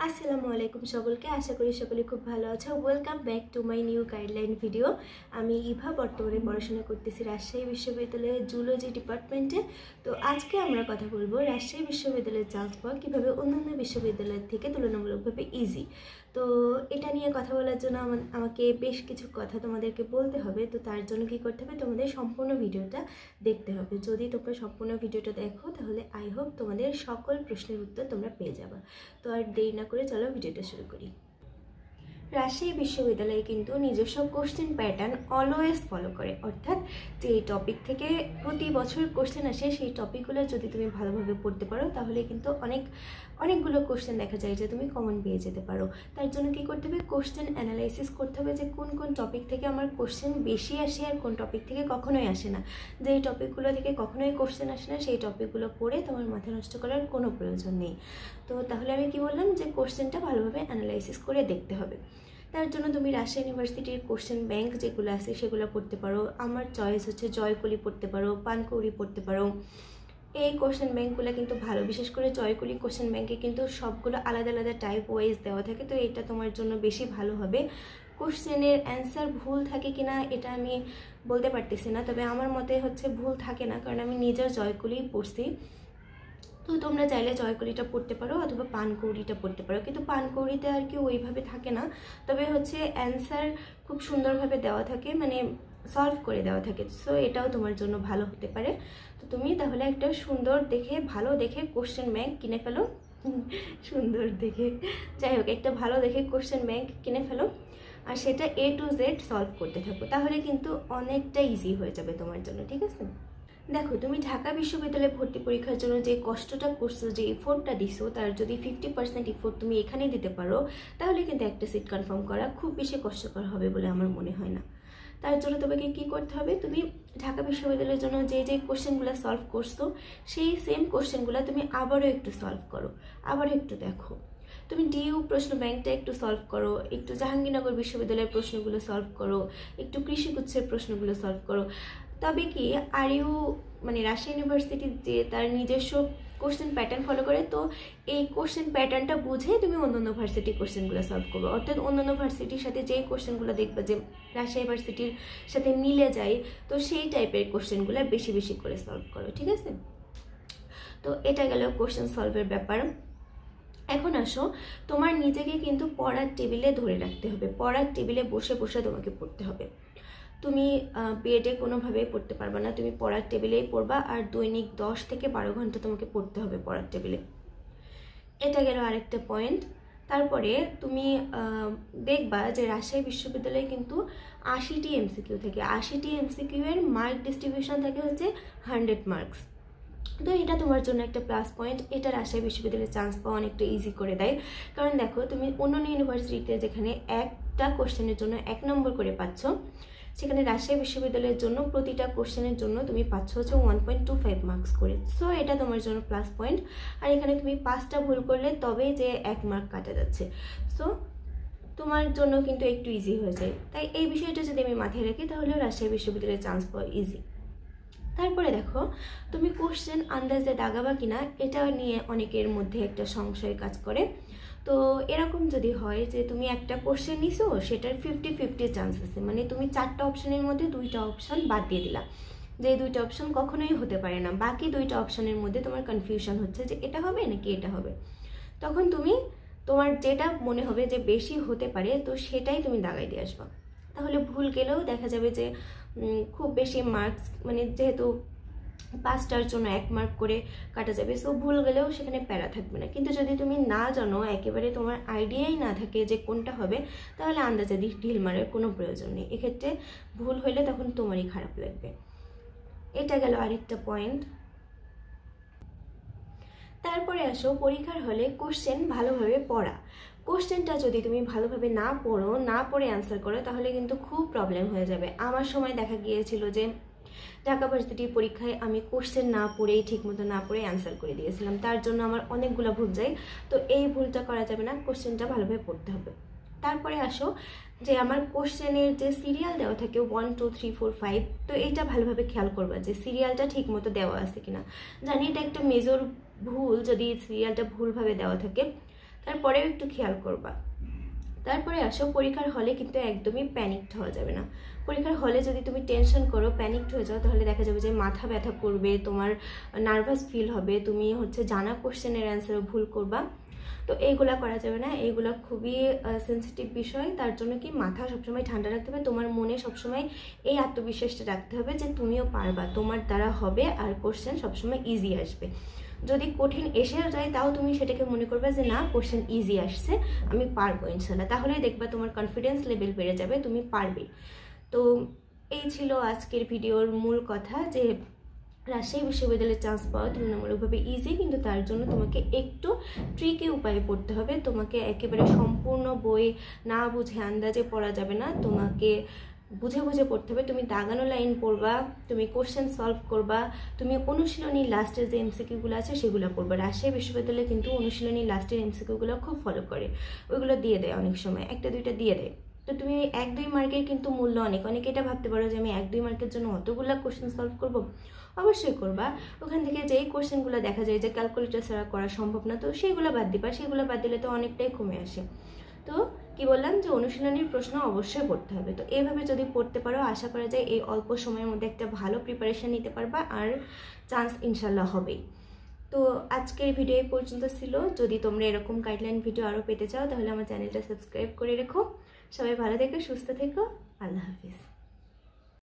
আসসালামু আলাইকুম সকলকে, আশা করি সকলে খুব ভালো আছো। Welcome back to my new guideline video. আমি ইভা বর্তমানে পড়াশোনা করতেছি রাজশাহী বিশ্ববিদ্যালয়ের জুলজি ডিপার্টমেন্টে। তো আজকে আমরা কথা বলবো রাজশাহী বিশ্ববিদ্যালয়ের চান্স পাওয়া কীভাবে অন্যান্য বিশ্ববিদ্যালয়ের থেকে তুলনামূলকভাবে ইজি। তো এটা নিয়ে কথা বলার জন্য আমাকে বেশ কিছু কথা তোমাদেরকে বলতে হবে। তো তার জন্য কী করতে হবে, তোমাদের সম্পূর্ণ ভিডিওটা দেখতে হবে। যদি তোমরা সম্পূর্ণ ভিডিওটা দেখো তাহলে আই হোপ তোমাদের সকল প্রশ্নের উত্তর তোমরা পেয়ে যাবে। তো আর দেরি না করে চলো ভিডিওটা শুরু করি। রাজশাহী বিশ্ববিদ্যালয়ে কিন্তু নিজস্ব কোশ্চেন প্যাটার্ন অলওয়েজ ফলো করে, অর্থাৎ যে টপিক থেকে প্রতি বছর কোশ্চেন আসে সেই টপিকগুলো যদি তুমি ভালোভাবে পড়তে পারো তাহলে কিন্তু অনেকগুলো কোশ্চেন দেখা যায় যে তুমি কমন পেয়ে যেতে পারো। তার জন্য কী করতে হবে, কোশ্চেন অ্যানালাইসিস করতে হবে যে কোন কোন টপিক থেকে আমার কোশ্চেন বেশি আসে আর কোন টপিক থেকে কখনোই আসে না। যেই টপিকগুলো থেকে কখনোই কোশ্চেন আসে না সেই টপিকগুলো পড়ে তোমার মাথা নষ্ট করার কোনো প্রয়োজন নেই। তো তাহলে আমি কি বললাম যে কোশ্চেনটা ভালোভাবে অ্যানালাইসিস করে দেখতে হবে। তার জন্য তুমি রাজশাহী ইউনিভার্সিটির কোশ্চেন ব্যাংক যেগুলো আছে সেগুলো পড়তে পারো। আমার চয়েস হচ্ছে জয়কলি পড়তে পারো, পানকৌড়ি পড়তে পারো। এই কোশ্চেন ব্যাংকগুলো কিন্তু ভালো, বিশেষ করে জয়কলি কোশ্চেন ব্যাংকে কিন্তু সবগুলো আলাদা আলাদা টাইপ ওয়াইজ দেওয়া থাকে, তো এটা তোমার জন্য বেশি ভালো হবে। কোশ্চেনের অ্যান্সার ভুল থাকে কিনা এটা আমি বলতে পারতেছি না, তবে আমার মতে হচ্ছে ভুল থাকে না, কারণ আমি নিজের জয়কলিই পড়ছি। তো তোমরা চাইলে জয়কলিটা পড়তে পারো অথবা পানকৌড়িটা পড়তে পারো, কিন্তু পানকৌড়িতে আর কি ওইভাবে থাকে না, তবে হচ্ছে অ্যান্সার খুব সুন্দরভাবে দেওয়া থাকে, মানে সলভ করে দেওয়া থাকে। সো এটাও তোমার জন্য ভালো হতে পারে। তো তুমি তাহলে একটা সুন্দর দেখে ভালো দেখে কোশ্চেন ব্যাংক কিনে ফেলো। সুন্দর দেখে, যাই হোক, একটা ভালো দেখে কোশ্চেন ব্যাংক কিনে ফেলো আর সেটা A to Z সলভ করতে থাকো, তাহলে কিন্তু অনেকটা ইজি হয়ে যাবে তোমার জন্য। ঠিক আছে, দেখো তুমি ঢাকা বিশ্ববিদ্যালয়ে ভর্তি পরীক্ষার জন্য যে কষ্টটা করছো, যে এফোর্টটা দিছো, তার যদি 50% এফোর্ট তুমি এখানে দিতে পারো তাহলে কিন্তু একটা সিট কনফার্ম করা খুব বেশি কষ্টকর হবে বলে আমার মনে হয় না। তার জন্য তোমাকে কি করতে হবে, তুমি ঢাকা বিশ্ববিদ্যালয়ের জন্য যে যে কোশ্চেনগুলো সলভ করছো সেই সেম কোশ্চেনগুলো তুমি আবারও একটু সলভ করো, আবারও একটু দেখো। তুমি ডিইউ প্রশ্ন ব্যাংকটা একটু সলভ করো, একটু জাহাঙ্গীরনগর বিশ্ববিদ্যালয়ের প্রশ্নগুলো সলভ করো, একটু কৃষিগুচ্ছের প্রশ্নগুলো সলভ করো। তবে কি মানে রাজশাহী ইউনিভার্সিটি যে তার নিজস্ব কোশ্চেন প্যাটার্ন ফলো করে, তো এই কোশ্চেন প্যাটার্নটা বুঝে তুমি অন্যান্য ভার্সিটির কোশ্চেনগুলো সলভ করবো, অর্থাৎ অন্যান্য ভার্সিটির সাথে যে কোশ্চেনগুলো দেখবে যে রাজশাহী ইউনিভার্সিটির সাথে মিলে যায়, তো সেই টাইপের কোশ্চেনগুলো বেশি বেশি করে সলভ করো। ঠিক আছে, তো এটা গেল কোশ্চেন সলভের ব্যাপার। এখন আসো, তোমার নিজেকে কিন্তু পড়ার টেবিলে ধরে রাখতে হবে, পড়ার টেবিলে বসে বসে তোমাকে পড়তে হবে। তুমি বেডে কোনোভাবেই পড়তে পারবে না, তুমি পড়ার টেবিলেই পড়বা, আর দৈনিক 10 থেকে 12 ঘন্টা তোমাকে পড়তে হবে পড়ার টেবিলে। এটা গেল আরেকটা পয়েন্ট। তারপরে তুমি দেখবা যে রাজশাহী বিশ্ববিদ্যালয়ে কিন্তু 80টি এমসিকিউ থাকে, 80টি এমসিকিউ এর মার্ক ডিস্ট্রিবিউশন থাকে হচ্ছে 100 মার্কস। তো এটা তোমার জন্য একটা প্লাস পয়েন্ট, এটা রাজশাহী বিশ্ববিদ্যালয়ে চান্স পাওয়া অনেকটা ইজি করে দেয়। কারণ দেখো তুমি অন্যান্য ইউনিভার্সিটিতে যেখানে একটা কোশ্চেনের জন্য 1 নম্বর করে পাচ্ছ, সেখানে রাজশাহী বিশ্ববিদ্যালয়ের জন্য প্রতিটা কোশ্চেনের জন্য তুমি পাচ্ছ হচ্ছে 1.25 মার্কস করে। সো এটা তোমার জন্য প্লাস পয়েন্ট। আর এখানে তুমি 5টা ভুল করলে তবেই যে 1 মার্ক কাটা যাচ্ছে, সো তোমার জন্য কিন্তু একটু ইজি হয়ে যায়। তাই এই বিষয়টা যদি আমি মাথায় রাখি তাহলেও রাজশাহী বিশ্ববিদ্যালয়ে চান্স পাওয়া ইজি। তারপরে দেখো তুমি কোশ্চেন আন্দাজে দাগাবা কিনা এটা নিয়ে অনেকের মধ্যে একটা সংশয় কাজ করে। তো এরকম যদি হয় যে তুমি একটা কোশ্চেন নিছো, সেটার 50-50 চান্স আছে, মানে তুমি 4টা অপশনের মধ্যে 2টা অপশন বাদ দিয়ে দিলা, যে 2টা অপশন কখনোই হতে পারে না, বাকি 2টা অপশনের মধ্যে তোমার কনফিউশন হচ্ছে যে এটা হবে নাকি এটা হবে। তখন তুমি তোমার যেটা মনে হবে যে বেশি হতে পারে তো সেটাই তুমি দাগাই দিয়ে আসবা, তাহলে ভুল গেলেও দেখা যাবে যে খুব বেশি মার্কস, মানে যেহেতু 5টার জন্য 1 মার্ক করে কাটা যাবে, সো ভুল গেলেও সেখানে প্যারা থাকবে না। কিন্তু যদি তুমি না জানো, একেবারে তোমার আইডিয়াই না থাকে যে কোনটা হবে, তাহলে আন্দাজে ঢিল মারার কোনো প্রয়োজন নেই, এক্ষেত্রে ভুল হইলে তখন তোমারই খারাপ লাগবে। এটা গেল আরেকটা পয়েন্ট। তারপরে আসো পরীক্ষার হলে কোশ্চেন ভালোভাবে পড়া। কোশ্চেনটা যদি তুমি ভালোভাবে না পড়ো, না পড়ে অ্যান্সার করো, তাহলে কিন্তু খুব প্রবলেম হয়ে যাবে। আমার সময় দেখা গিয়েছিল যে ঢাকা ভার্সিটির পরীক্ষায় আমি কোশ্চেন না পড়েই ঠিকমতো না পড়ে অ্যান্সার করে দিয়েছিলাম, তার জন্য আমার অনেকগুলো ভুল যায়। তো এই ভুলটা করা যাবে না, কোশ্চেনটা ভালোভাবে পড়তে হবে। তারপরে আসো যে আমার কোশ্চেনের যে সিরিয়াল দেওয়া থাকে 1 2 3 4 5, তো এইটা ভালোভাবে খেয়াল করবা যে সিরিয়ালটা ঠিকমতো দেওয়া আছে কিনা। জানি এটা একটা মেজর ভুল যদি সিরিয়ালটা ভুলভাবে দেওয়া থাকে, তারপরেও একটু খেয়াল করবা। তারপরে আসো পরীক্ষার হলে কিন্তু একদমই প্যানিকড হওয়া যাবে না। পরীক্ষার হলে যদি তুমি টেনশন করো, প্যানিকড হয়ে যাও, তাহলে দেখা যাবে যে মাথা ব্যথা করবে, তোমার নার্ভাস ফিল হবে, তুমি জানা কোশ্চেনের অ্যান্সারও ভুল করবা। তো এইগুলা করা যাবে না, এইগুলা খুবই সেন্সিটিভ বিষয়। তার জন্য কি মাথা সবসময় ঠান্ডা রাখতে হবে, তোমার মনে সবসময় এই আত্মবিশ্বাসটা রাখতে হবে যে তুমিও পারবা, তোমার দ্বারা হবে, আর কোশ্চেন সবসময় ইজি আসবে। যদি কঠিন এসেও যায় তাও তুমি সেটাকে মনে করবে যে না, কোশ্চেন ইজি আসছে, আমি পারবো ইনশাল্লাহ। তাহলেই দেখবা তোমার কনফিডেন্স লেভেল বেড়ে যাবে, তুমি পারবে। তো এই ছিল আজকের ভিডিওর মূল কথা, যে রাজশাহী বিশ্ববিদ্যালয়ে চান্স পাওয়া তুলনামূলকভাবে ইজি, কিন্তু তার জন্য তোমাকে একটু ট্রিকি উপায়ে পড়তে হবে। তোমাকে একেবারে সম্পূর্ণ বই না বুঝে আন্দাজে পড়া যাবে না, তোমাকে বুঝে বুঝে পড়তে হবে। তুমি দাগানো লাইন পড়বা, তুমি কোশ্চেন সলভ করবা, তুমি অনুশীলনী লাস্টের যে এমসিকিউগুলো আছে সেগুলো পড়বা। রাজশাহী বিশ্ববিদ্যালয়ে কিন্তু অনুশীলনী লাস্টের এমসিকিউগুলো খুব ফলো করে, ওইগুলো দিয়ে দেয়, অনেক সময় 1-2টা দিয়ে দেয়। তো তুমি 1-2 মার্কের কিন্তু মূল্য অনেকে এটা ভাবতে পারো যে আমি 1-2 মার্কের জন্য অতগুলো কোশ্চেন সলভ করবো। অবশ্যই করবা, ওখান থেকে যেই কোশ্চেনগুলো দেখা যায় যে ক্যালকুলেটর ছাড়া করা সম্ভব না, তো সেইগুলো বাদ দিবা। সেগুলো বাদ দিলে তো অনেকটাই কমে আসে। তো কি বললাম যে অনুশীলনীর প্রশ্ন অবশ্যই পড়তে হবে। তো এইভাবে যদি পড়তে পারো, আশা করা যায় এই অল্প সময়ের মধ্যে একটা ভালো প্রিপারেশন নিতে পারবা, আর চান্স ইনশাল্লাহ হবেই। তো আজকের ভিডিও এই পর্যন্ত ছিল। যদি তোমরা এরকম গাইডলাইন ভিডিও আরও পেতে চাও তাহলে আমার চ্যানেলটা সাবস্ক্রাইব করে রেখো। সবাই ভালো থেকো, সুস্থ থেকো, আল্লাহ হাফিজ।